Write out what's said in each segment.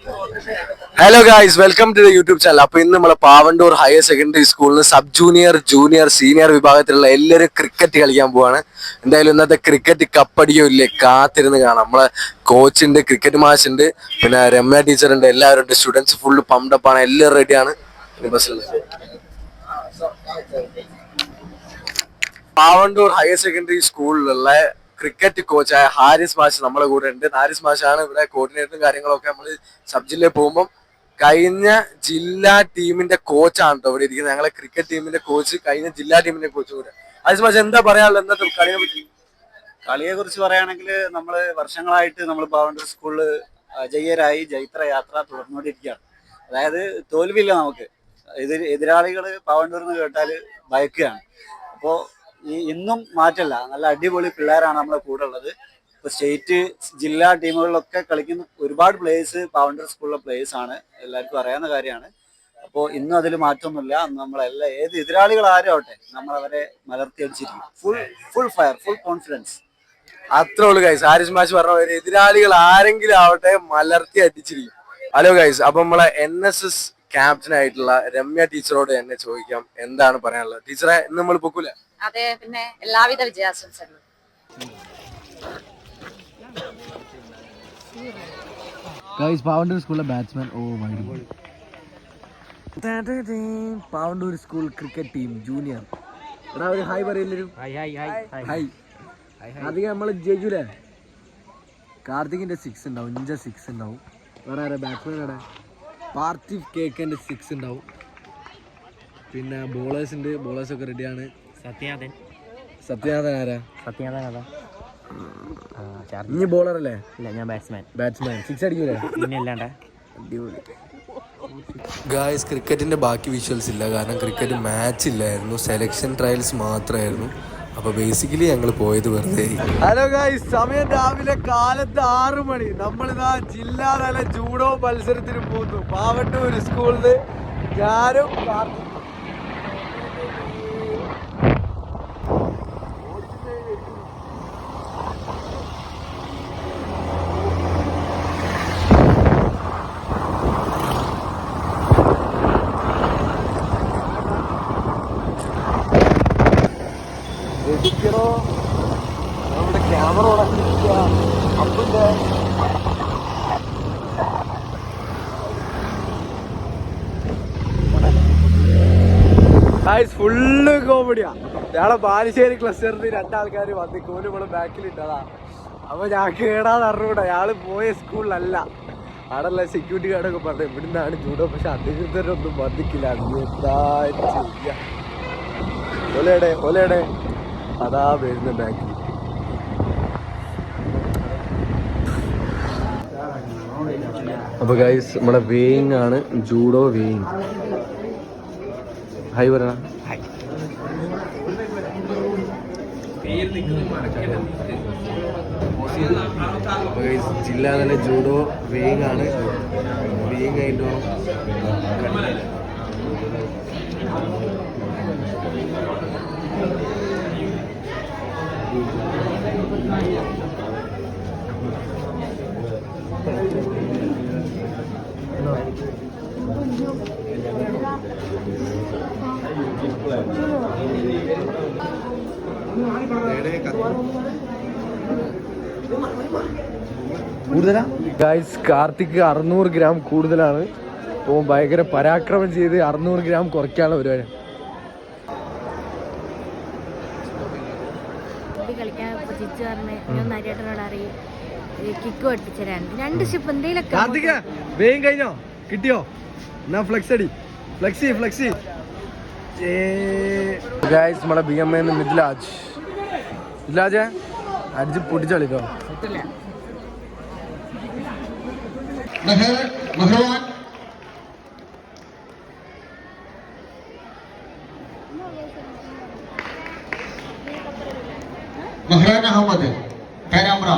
Hello guys, welcome to the YouTube channel. അപ്പൊ ഇന്ന് നമ്മളെ പാവണ്ടൂർ ഹയർ സെക്കൻഡറി സ്കൂളിൽ സബ് ജൂനിയർ, ജൂനിയർ, സീനിയർ വിഭാഗത്തിലുള്ള എല്ലാവരും ക്രിക്കറ്റ് കളിക്കാൻ പോവാണ്. എന്തായാലും ഇന്നത്തെ ക്രിക്കറ്റ് കപ്പടിയോ ഇല്ലേ കാത്തിരുന്ന് കാണാം. നമ്മളെ കോച്ചുണ്ട്, ക്രിക്കറ്റ് മാച്ച് ഉണ്ട്, പിന്നെ രമ്യ ടീച്ചർ ഉണ്ട്, എല്ലാവരും ഉണ്ട്. സ്റ്റുഡൻസ് ഫുള്ള് പമ്പഡപ്പാണ്, എല്ലാവരും റെഡിയാണ്. പാവണ്ടൂർ ഹയർ സെക്കൻഡറി സ്കൂളിലുള്ള ക്രിക്കറ്റ് കോച്ചായ ഹാരിസ് മാഷ് നമ്മളെ കൂടെ ഉണ്ട്. ഹാരിസ് മാഷാണ് ഇവിടെ കോർഡിനേറ്ററും കാര്യങ്ങളൊക്കെ. നമ്മൾ സബ് ജില്ലയിൽ പോകുമ്പോൾ കഴിഞ്ഞ ജില്ലാ ടീമിന്റെ കോച്ചാണ് കേട്ടോ ഇവിടെ ഇരിക്കുന്നത്. ഞങ്ങളെ ക്രിക്കറ്റ് ടീമിന്റെ കോച്ച്, കഴിഞ്ഞ ജില്ലാ ടീമിന്റെ കോച്ച് കൂടെ. ഹാരിസ് മാഷ് എന്താ പറയാനുള്ളത് ഇന്നത്തെ കളിയെ പറ്റി? കളിയെ കുറിച്ച് പറയുകയാണെങ്കിൽ നമ്മൾ വർഷങ്ങളായിട്ട് നമ്മൾ പാവണ്ടൂർ സ്കൂളിൽ ജയ്യരായി ജൈത്ര യാത്ര തുടർന്നുകൊണ്ടിരിക്കുകയാണ്. അതായത് തോൽവില്ല നമുക്ക്. എതിരാളികൾ പാവണ്ടൂർ എന്ന് കേട്ടാൽ ഭയക്കുകയാണ്. അപ്പോൾ ഇന്നും മാറ്റല്ല, നല്ല അടിപൊളി പിള്ളേരാണ് നമ്മളെ കൂടെ ഉള്ളത്. ഇപ്പോൾ സ്റ്റേറ്റ് ജില്ലാ ടീമുകളിലൊക്കെ കളിക്കുന്ന ഒരുപാട് പ്ലേയേഴ്സ് പാവണ്ടൂർ സ്കൂളിലെ പ്ലേയേഴ്സ് ആണ്, എല്ലാവർക്കും അറിയാവുന്ന കാര്യമാണ്. അപ്പോൾ ഇന്നും അതിൽ മാറ്റമൊന്നുമില്ല. നമ്മളെല്ലാം ഏത് എതിരാളികൾ ആരും ആവട്ടെ, നമ്മൾ അവരെ മലർത്തി അടിച്ചിരിക്കും. Full fire, full confidence. അത്രേ ഉള്ളു ഗൈസ്. ഹാരിസ് മാഷ് പറഞ്ഞ എതിരാളികൾ ആരെങ്കിലും ആവട്ടെ മലർത്തി അടിച്ചിരിക്കും. ഹലോ ഗൈസ്, അപ്പൊ നമ്മളെ NSS ക്യാപ്റ്റൻ ആയിട്ടുള്ള രമ്യ ടീച്ചറോട് എന്നെ ചോദിക്കാം എന്താണ് പറയാനുള്ളത്. ടീച്ചറെ, ഇന്ന് നമ്മൾ പൊക്കൂല? അതെ, പിന്നെ എല്ലാവിധ വിജയാശംസകളും. പാവണ്ടൂർ സ്കൂളിലെ batsman. Pavandoor school cricket team junior. എടാ ഒരു ഹായ് പറയില്ലരും. ഹായ്. അധികം നമ്മൾ ജയിക്കൂലേ? കാർത്തികിന്റെ 6 ഉണ്ടാവും, ഇഞ്ച 6 ഉണ്ടാവും. വേറെ ആരാ ബാറ്റ്സ്മാൻ? അവിടെ പാർത്ഥിവ് കേക്കന്റെ 6 ഉണ്ടാവും. പിന്നെ ബോളേഴ്സ് ഉണ്ട്, ബോളേഴ്സൊക്കെ റെഡിയാണ്. സത്യനാഥൻ ആരാ? ഇനി ബോളർ അല്ലേ? ഇല്ല, ഞാൻ ബാറ്റ്സ്മാൻ. 6 അടിക്കൂലേ? പിന്നെയല്ലാണ്ട് അടിപൊളി. ഗായ്സ്, ക്രിക്കറ്റിന്റെ ബാക്കി വിഷ്വൽസ് ഇല്ല, കാരണം ക്രിക്കറ്റ് മാച്ച് ഇല്ലായിരുന്നു, സെലക്ഷൻ ട്രയൽസ് മാത്രമായിരുന്നു. അപ്പൊ ബേസിക്കലി ഞങ്ങൾ പോയത് വെറുതെ. ഹലോ ഗായ്സ്, സമയം രാവിലെ കാലത്ത് 6 മണി. നമ്മളിതാ ജില്ലാതല ജൂഡോ മത്സരത്തിന് പോകുന്നു. പാവണ്ടൂർ സ്കൂളിൽ ഞാനും നമ്മുടെ ക്യാമറ അപ്പിന്റെ ഫുള്ള് കോമഡിയാ. ഞങ്ങളെ ബാലുശ്ശേരി ക്ലസ്റ്ററിന് 2 ആൾക്കാർ വന്ന് കോല് ഇവിടെ ബാക്കിലിട്ടതാ. അപ്പൊ ഞാൻ കേടാന്ന് അറിഞ്ഞൂടാ, ഞാള് പോയ സ്കൂളിലല്ല. അവിടെയുള്ള സെക്യൂരിറ്റി ഗാർഡൊക്കെ പറഞ്ഞു ഇവിടുന്നാണ് ജൂഡോ, പക്ഷെ അധികൃതരൊന്നും വന്നിക്കില്ല. എന്താ ചെയ്യാ? ഒലയുടെ അതാ വരുന്ന ബാക്കിൽ. അപ്പൊ ഗൈസ്, നമ്മളെ വേയിങ് ആണ്, ജൂഡോ വേയിങ്. ഹായ് പറയണ. ജില്ലാതല ജൂഡോ വേയിങ് ആണ്. വേയിങ് ആയിട്ടോ കൂടുതലാ ഗൈസ്. കാർത്തിക് 600 ഗ്രാം കൂടുതലാണ്. അപ്പോൾ ഭയങ്കര പരാക്രമം ചെയ്ത് 600 ഗ്രാം കുറയ്ക്കാനുള്ള പരിപാടി. വേഗം കഴിഞ്ഞോ? കിട്ടിയോ? എന്നാ ഫ്ലെക്സ് അടി. ഫ്ലെക്സി. ഗൈസ്, നമ്മളെ BMA മിദ്ലാജ് അടിച്ച് പൊട്ടിച്ചളിക്കോ. മെഹ്റാൻ അഹമ്മദ് പേരാമ്പ്ര.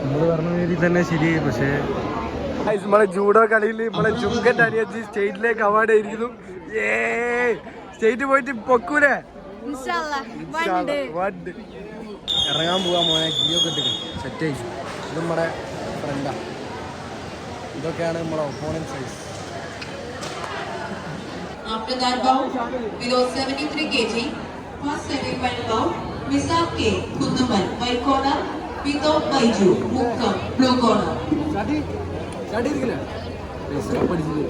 നമ്മൾ പറഞ്ഞ രീതിയിൽ തന്നെ ശരി. പക്ഷേ നമ്മളെ ജൂഡോ കളിയിൽ നമ്മളെ ചുങ്കന്റെ അനിയത്തി സ്റ്റേറ്റിലേക്ക് അവാർഡ് ആയിരിക്കുന്നു. സ്റ്റേറ്റ് പോയിട്ട് പൊക്കൂലേ? വണ്ട് ഇറങ്ങാൻ പോകാൻ മോനെ ജിയോ കെട്ടിട്ട് സെറ്റ് ചെയ്തു. ഇത് നമ്മുടെ ഫ്രണ്ടാ. ഇതൊക്കെയാണ് നമ്മുടെ opponent size. After that bout, below 73 kg, first semi-final bout, Misap K, Kundumal, white corner, without Baiju, Mukkam, blue corner. Start ചെയ്തില്ല പഠിച്ചത്.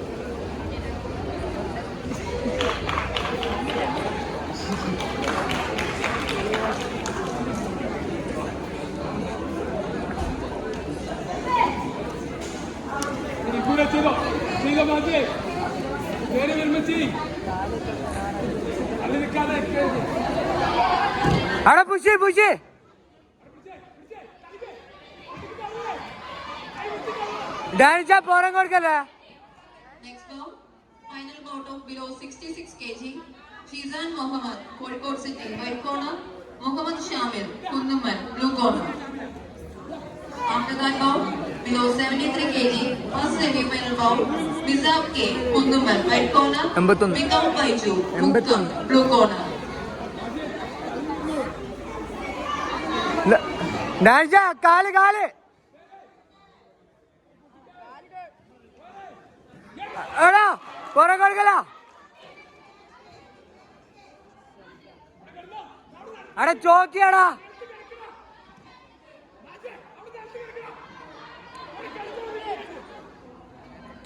അവിടെ പുഷ് പുഷ് ഡാൻസാ പോരം കൊടുക്കല്ലേ. Next bout, final bout of below 66 kg, Shizan Mohammed, Kozhikode City, white corner, Mohammed Shamil, Kundumal, blue corner. After that bout, below 73 kg, first semi-final bout, Misap K, Kundumal, white corner, 81. without Baiju, Mukkam, blue corner. ഡാൻസാ കാല് കാല് എടാ പുറം കൊടുക്കല. അടാ ചോക്കിയാടാ.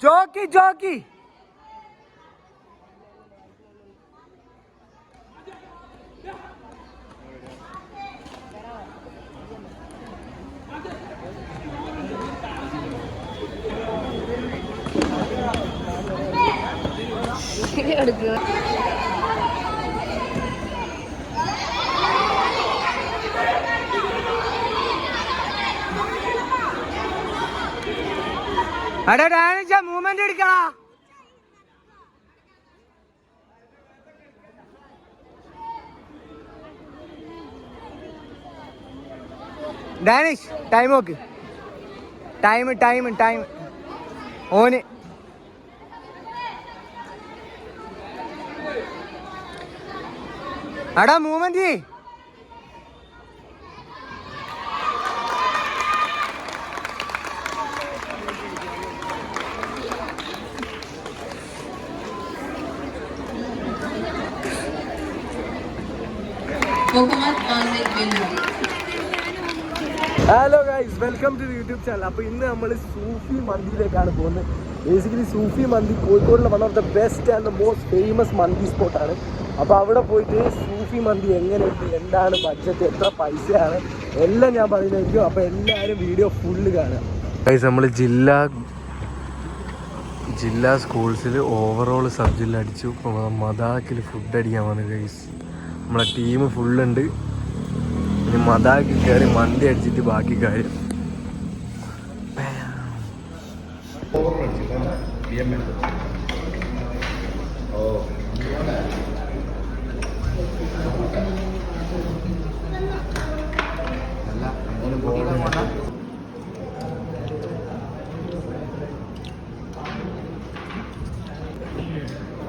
ചോക്കി ചോക്കി അടാ ഡാൻസാ movement എടുക്കടാ. Danish time നോക്ക്. Time ഓന് അടാ movement. Mohammed Azid winner. Hello guys, welcome to YouTube channel. അപ്പോൾ ഇന്ന് നമ്മൾ സൂഫി മന്തിയിലേക്കാണ് പോകുന്നത്. Basically Sufi mandi കോഴിക്കോടിലെ one of the best and the most famous മന്തി സ്പോട്ടാണ്. അപ്പോൾ അവിടെ പോയിട്ട് സൂഫി മന്തി എങ്ങനെയുണ്ട്, എന്താണ് ബഡ്ജറ്റ്, എത്ര പൈസയാണ് എല്ലാം ഞാൻ പറയുന്നതായിരിക്കും. അപ്പോൾ എല്ലാവരും വീഡിയോ ഫുള്ള് കാണുക. ഗൈസ്, നമ്മൾ ജില്ലാ സ്കൂൾസിൽ ഓവറോൾ സബ് ജില്ല അടിച്ചു. ഇപ്പോൾ മദാക്കിൽ ഫുഡ് അടിക്കാൻ വന്നു ഗൈസ്. നമ്മളെ ടീം ഫുള്ളുണ്ട്. ഇനി മദാക്കി കയറി മന്തി അടിച്ചിട്ട് ബാക്കി കാര്യം.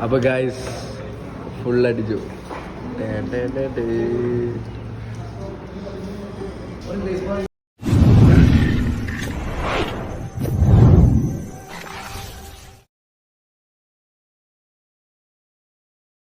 അപ്പോൾ ഗൈസ് ഫുൾ അടിച്ചു.